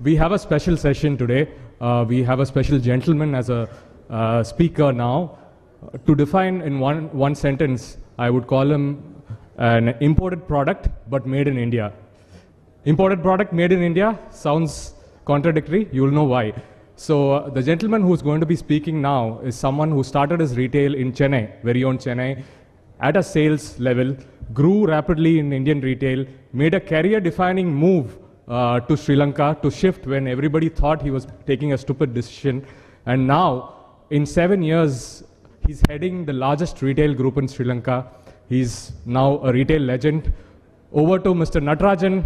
We have a special session today. We have a special gentleman as a speaker now. To define in one sentence, I would call him an imported product but made in India. Imported product made in India sounds contradictory. You will know why. So the gentleman who's going to be speaking now is someone who started his retail in Chennai, very own Chennai, at a sales level, grew rapidly in Indian retail, made a career-defining move to Sri Lanka to shift when everybody thought he was taking a stupid decision. And now, in 7 years, he's heading the largest retail group in Sri Lanka. He's now a retail legend. Over to Mr. Natarajan,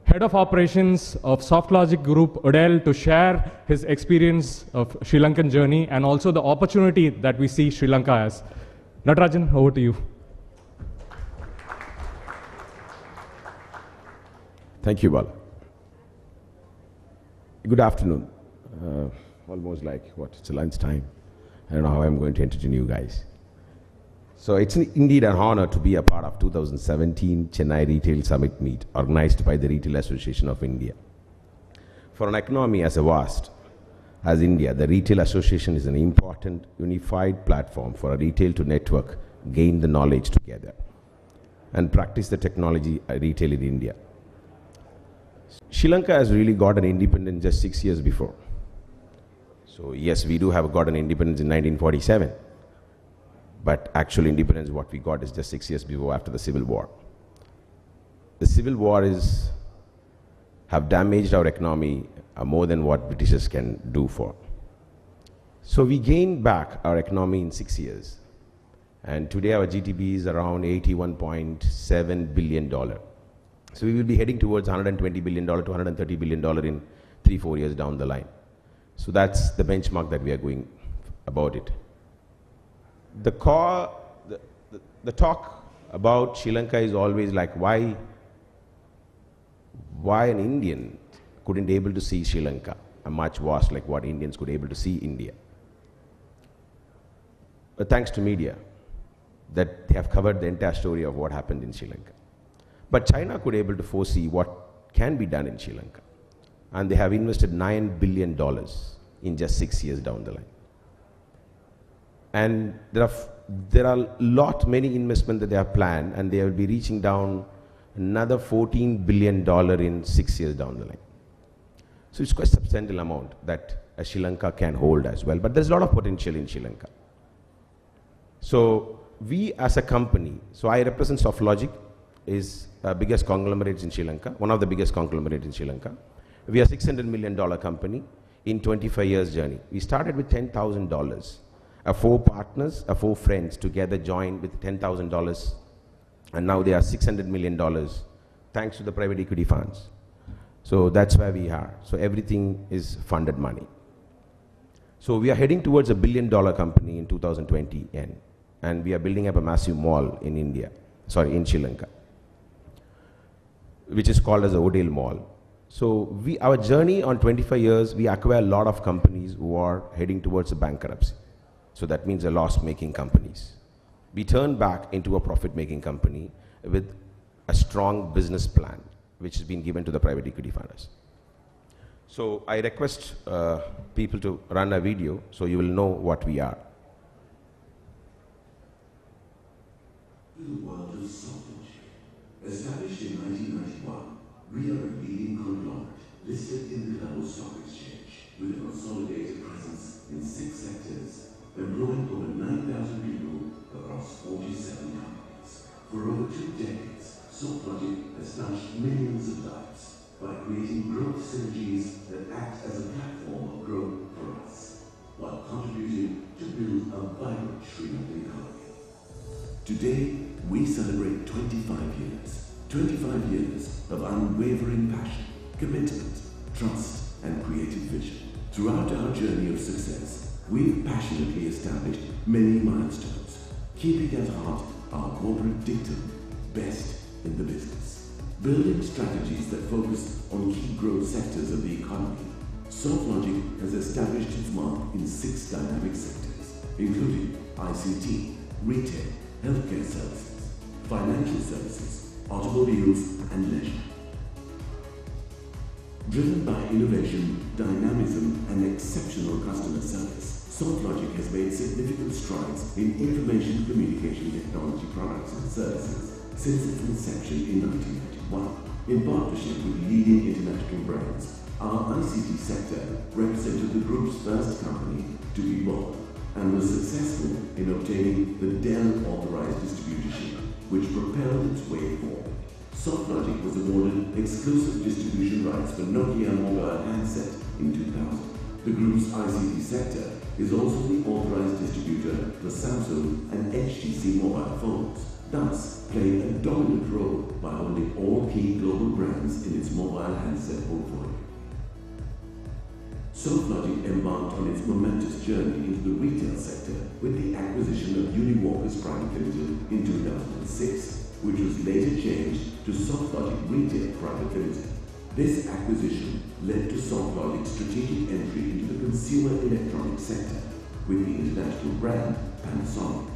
Head of Operations of Softlogic Group, ODEL, to share his experience of Sri Lankan journey and also the opportunity that we see Sri Lanka as. Natarajan, over to you. Thank you, Bala. Good afternoon. Almost like, it's lunchtime. I don't know how I'm going to entertain you guys. So it's indeed an honor to be a part of 2017 Chennai Retail Summit meet organized by the Retail Association of India. For an economy as vast as India, the Retail Association is an important unified platform for a retail to network, gain the knowledge together, and practice the technology retail in India. Sri Lanka has really got an independence just 6 years before. So yes, we do have got an independence in 1947. But actual independence, what we got is just 6 years before, after the Civil War. The Civil War have damaged our economy more than what Britishers can do for. So we gained back our economy in 6 years. And today our GDP is around $81.7 billion. So we will be heading towards $120 billion to $130 billion in 3-4 years down the line. So that's the benchmark that we are going about it. The talk about Sri Lanka is always like why an Indian couldn't be able to see Sri Lanka, a much vast like what Indians could be able to see India. But thanks to media, that they have covered the entire story of what happened in Sri Lanka. But China could be able to foresee what can be done in Sri Lanka. And they have invested $9 billion in just 6 years down the line. And there are many investments that they have planned, and they will be reaching down another $14 billion in 6 years down the line. So it's quite a substantial amount that Sri Lanka can hold as well. But there's a lot of potential in Sri Lanka. So we as a company, so I represent Softlogic, is the biggest conglomerate in Sri Lanka, one of the biggest conglomerates in Sri Lanka. We are a $600 million company in 25 years journey. We started with $10,000. 4 partners, 4 friends together joined with $10,000, and now they are $600 million thanks to the private equity funds. So that's where we are. So everything is funded money. So we are heading towards a $1 billion company in 2020 end, and we are building up a massive mall in in Sri Lanka, which is called as the ODEL Mall. So our journey on 25 years, we acquire a lot of companies who are heading towards a bankruptcy. So that means a loss-making companies. We turn back into a profit-making company with a strong business plan, which has been given to the private equity funders. So I request people to run a video so you will know what we are. The world of Softlogic. Established in 1991, we are a leading conglomerate listed in the Global Stock Exchange with a consolidated presence in 6 sectors, employing over 9,000 people across 47 companies. For over 2 decades, Softlogic has touched millions of lives by creating growth synergies that act as a platform of growth for us, while contributing to build a vibrant Sri Lankan economy. Today, we celebrate 25 years. 25 years of unwavering passion, commitment, trust, and creative vision. Throughout our journey of success, we've passionately established many milestones, keeping at heart our corporate dictum, best in the business. Building strategies that focus on key growth sectors of the economy, Softlogic has established its mark in 6 dynamic sectors, including ICT, retail, healthcare services, financial services, automobiles, and leisure. Driven by innovation, dynamism, and exceptional customer service, Softlogic has made significant strides in information communication technology products and services since its inception in 1991. In partnership with leading international brands, our ICT sector represented the group's first company to be born and was successful in obtaining the Dell authorized distributorship, which propelled its way forward. Softlogic was awarded exclusive distribution rights for Nokia mobile handset in 2000. The group's ICT sector is also the authorized distributor for Samsung and HTC mobile phones, thus playing a dominant role by holding all key global brands in its mobile handset portfolio. Softlogic embarked on its momentous journey into the retail sector with the acquisition of Uniwalkers Private Limited in 2006, which was later changed to Softlogic Retail Private Limited. This acquisition led to Softlogic's strategic entry into the consumer electronics sector with the international brand Panasonic.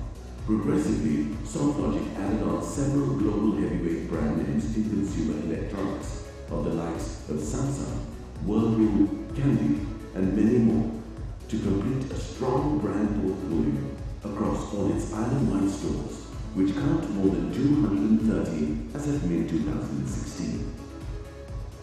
Progressively, Softlogic added on several global heavyweight brand names in consumer electronics of the likes of Samsung, Whirlpool, Candy, and many more to complete a strong brand portfolio across all its island-wide stores, which count more than 230 as of mid-2016.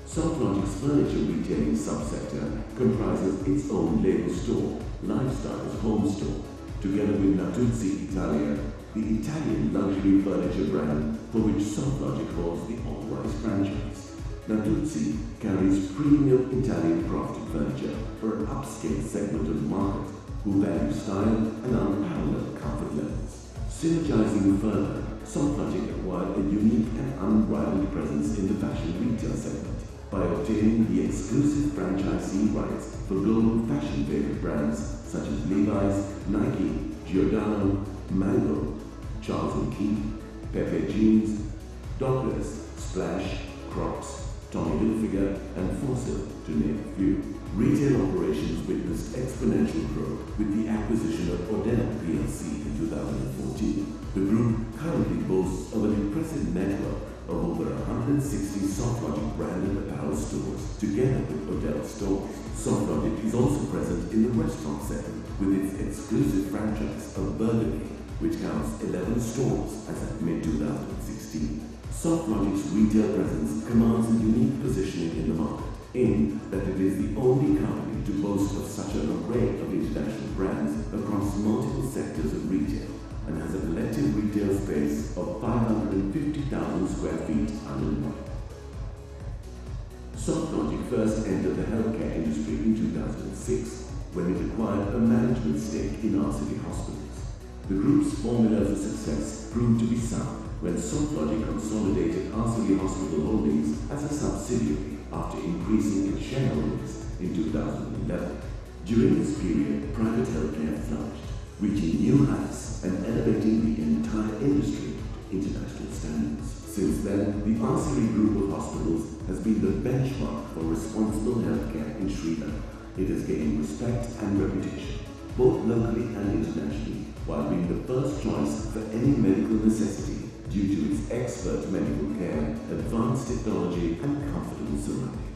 Softlogic furniture retailing subsector comprises its own label store, Lifestyle's home store, together with Natuzzi Italia, the Italian luxury furniture brand for which Softlogic holds the authorized franchise. Natuzzi carries premium Italian crafted furniture for an upscale segment of the market who value style and unparalleled comfort levels. Synergizing further, Softlogic acquired a unique and unrivaled presence in the fashion retail segment by obtaining the exclusive franchisee rights for global fashion favorite brands such as Levi's, Nike, Giordano, Mango, Charles & Keith, Pepe Jeans, Dockers, Splash, Crocs, Tommy Hilfiger, and Fossil, to name a few. Retail operations witnessed exponential growth with the acquisition of ODEL plc in 2014. The group currently boasts of an impressive network of over 160 Softlogic branded apparel stores, together with ODEL stores. Softlogic is also present in the restaurant segment with its exclusive franchise of Burger King, which counts 11 stores as of mid-2016. Softlogic's retail presence commands a unique positioning in the market, in that it is the only company to boast of such an array of international brands across multiple sectors of retail and has a collective retail space of 550,000 square feet under the market. Softlogic first entered the healthcare industry in 2006 when it acquired a management stake in our city hospitals. The group's formula for success proved to be sound when Softlogic consolidated RCD Hospital Holdings as a subsidiary after increasing its shareholdings in 2011. During this period, private healthcare flourished, reaching new heights and elevating the entire industry to international standards. Since then, the RCD Group of Hospitals has been the benchmark for responsible healthcare in Sri Lanka. It has gained respect and reputation, both locally and internationally, while being the first choice for any medical necessity due to its expert medical care, advanced technology, and comfortable surroundings.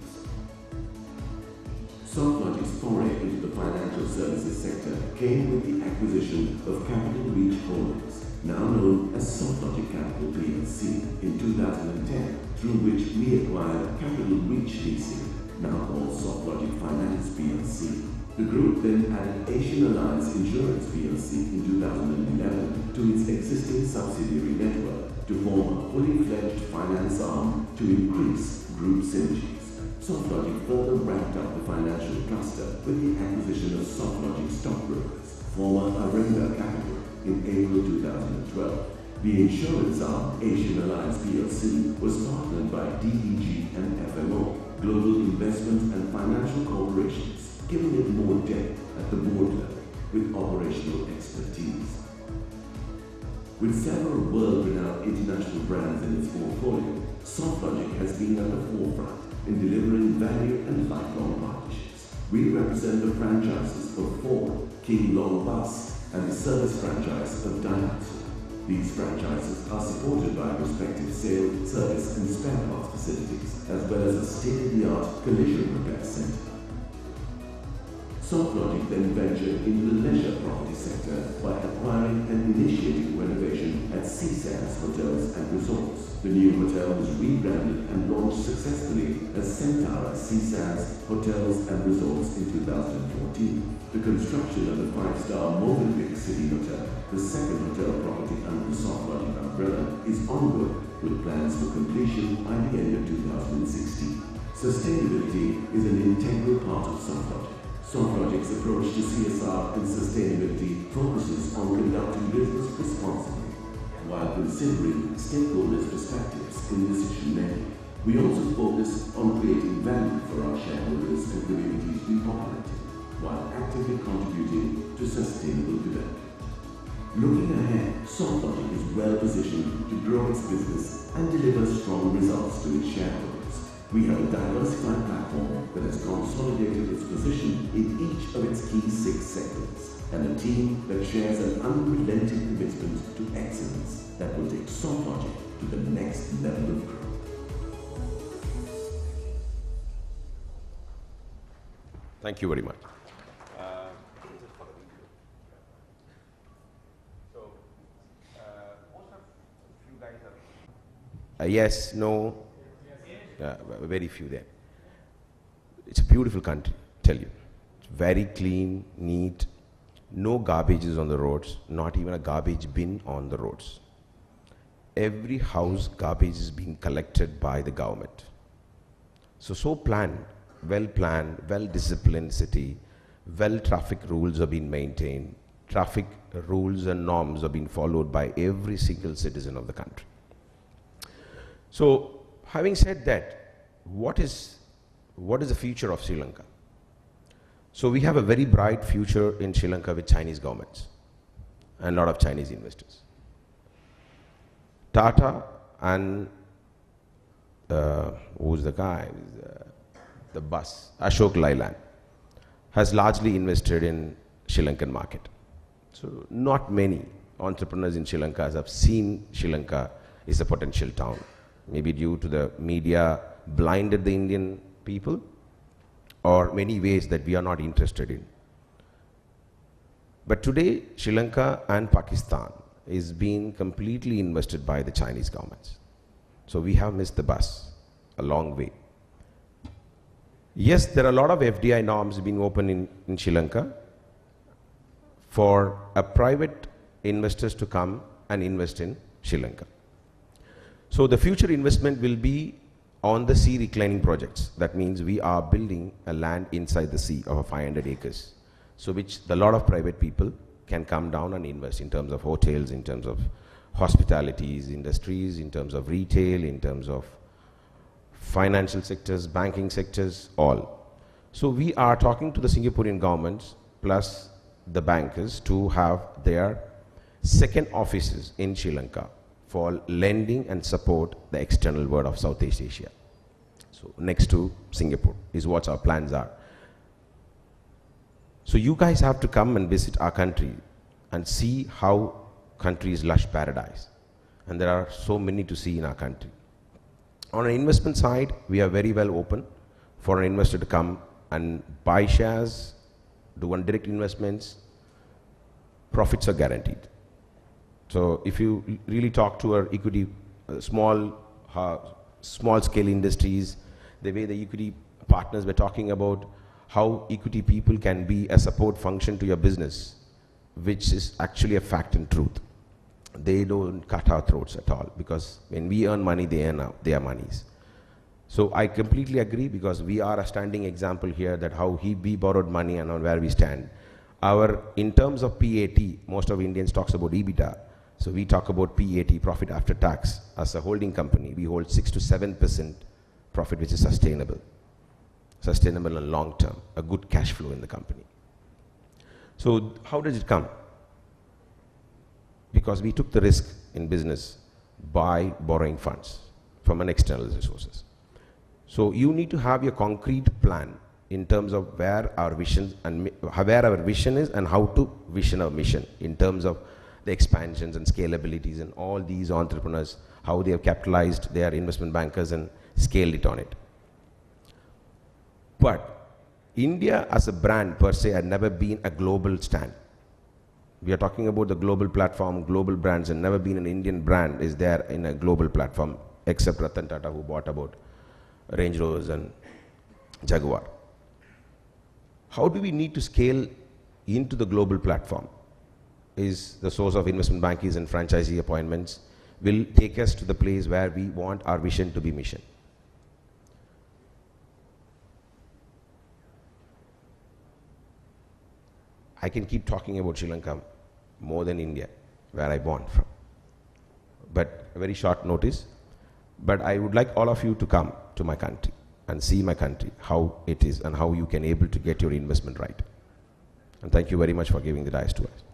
Softlogic's foray into the financial services sector came with the acquisition of Capital Reach Holdings, now known as Softlogic Capital plc, in 2010, through which we acquired Capital Reach Leasing, now called Softlogic Finance plc. The group then added Asian Alliance Insurance plc in 2011 to its existing subsidiary network to form a fully fledged finance arm to increase group synergies. Softlogic further ramped up the financial cluster with the acquisition of Softlogic Stockbrokers, former Arenga Capital, in April 2012. The insurance arm, Asian Alliance plc, was partnered by DEG and FMO, Global Investment and Financial Corporations, giving it more depth at the board level with operational expertise. With several world-renowned international brands in its portfolio, Softlogic has been at the forefront in delivering value and lifelong partnerships. We represent the franchises of Ford, King Long Bus, and the service franchise of Daihatsu. These franchises are supported by respective sale, service and spare parts facilities, as well as a state-of-the-art collision repair centre. Softlogic then ventured into the leisure property sector by acquiring and initiating renovation at Seasands Hotels and Resorts. The new hotel was rebranded and launched successfully as Centara Seasands Hotels and Resorts in 2014. The construction of the five-star Movenpick City Hotel, the second hotel property under the Softlogic umbrella, is ongoing with plans for completion by the end of 2016. Sustainability is an integral part of Softlogic. Softlogic's approach to CSR and sustainability focuses on conducting business responsibly, while considering stakeholders' perspectives in decision making. We also focus on creating value for our shareholders and communities we operate in, while actively contributing to sustainable development. Looking ahead, Softlogic is well positioned to grow its business and deliver strong results to its shareholders. We have a diversified platform that has consolidated its position in each of its key 6 sectors, and a team that shares an unrelenting commitment to excellence that will take Softlogic to the next level of growth. Thank you very much. Yes, no, very few there. It's a beautiful country, tell you. It's very clean, neat, no garbages on the roads, not even a garbage bin on the roads. Every house garbage is being collected by the government. So planned, well disciplined city, traffic rules are being maintained, traffic rules and norms are being followed by every single citizen of the country. So, having said that, what is the future of Sri Lanka? So we have a very bright future in Sri Lanka with Chinese governments and a lot of Chinese investors. Tata and who's the guy? The boss, Ashok Leyland, has largely invested in Sri Lankan market. So not many entrepreneurs in Sri Lanka have seen Sri Lanka is a potential town. Maybe due to the media blinded the Indian people, or many ways that we are not interested in. But today, Sri Lanka and Pakistan is being completely invested by the Chinese governments. So we have missed the bus a long way. Yes, there are a lot of FDI norms being opened in Sri Lanka for a private investors to come and invest in Sri Lanka. So the future investment will be on the sea reclining projects. That means we are building a land inside the sea of 500 acres. So which a lot of private people can come down and invest in terms of hotels, in terms of hospitalities, industries, in terms of retail, in terms of financial sectors, banking sectors, all. So we are talking to the Singaporean governments plus the bankers to have their second offices in Sri Lanka for lending and support the external world of Southeast Asia. So next to Singapore is what our plans are. So you guys have to come and visit our country and see how country is lush paradise. And there are so many to see in our country. On an investment side, we are very well open for an investor to come and buy shares, do one direct investments, profits are guaranteed. So if you really talk to our equity, small scale industries, the way the equity partners were talking about how equity people can be a support function to your business, which is actually a fact and truth. They don't cut our throats at all, because when we earn money, they earn their monies. So I completely agree, because we are a standing example here that how we borrowed money and on where we stand. In terms of PAT, most of Indians talks about EBITDA. So we talk about PAT, profit after tax. As a holding company, we hold 6 to 7% profit, which is sustainable and long term, a good cash flow in the company. So how does it come? Because we took the risk in business by borrowing funds from an external resources. So you need to have your concrete plan in terms of where our vision is and how to vision our mission in terms of the expansions and scalabilities and all these entrepreneurs, how they have capitalized their investment bankers and scaled it on it. But India as a brand per se had never been a global stand. We are talking about the global platform, global brands, and never been an Indian brand is there in a global platform, except Ratan Tata, who bought about Range Rovers and Jaguar. How do we need to scale into the global platform? Is the source of investment bankies and franchisee appointments will take us to the place where we want our vision to be mission. I can keep talking about Sri Lanka more than India, where I born from. But a very short notice. But I would like all of you to come to my country and see my country, how it is and how you can able to get your investment right. And thank you very much for giving the dice to us.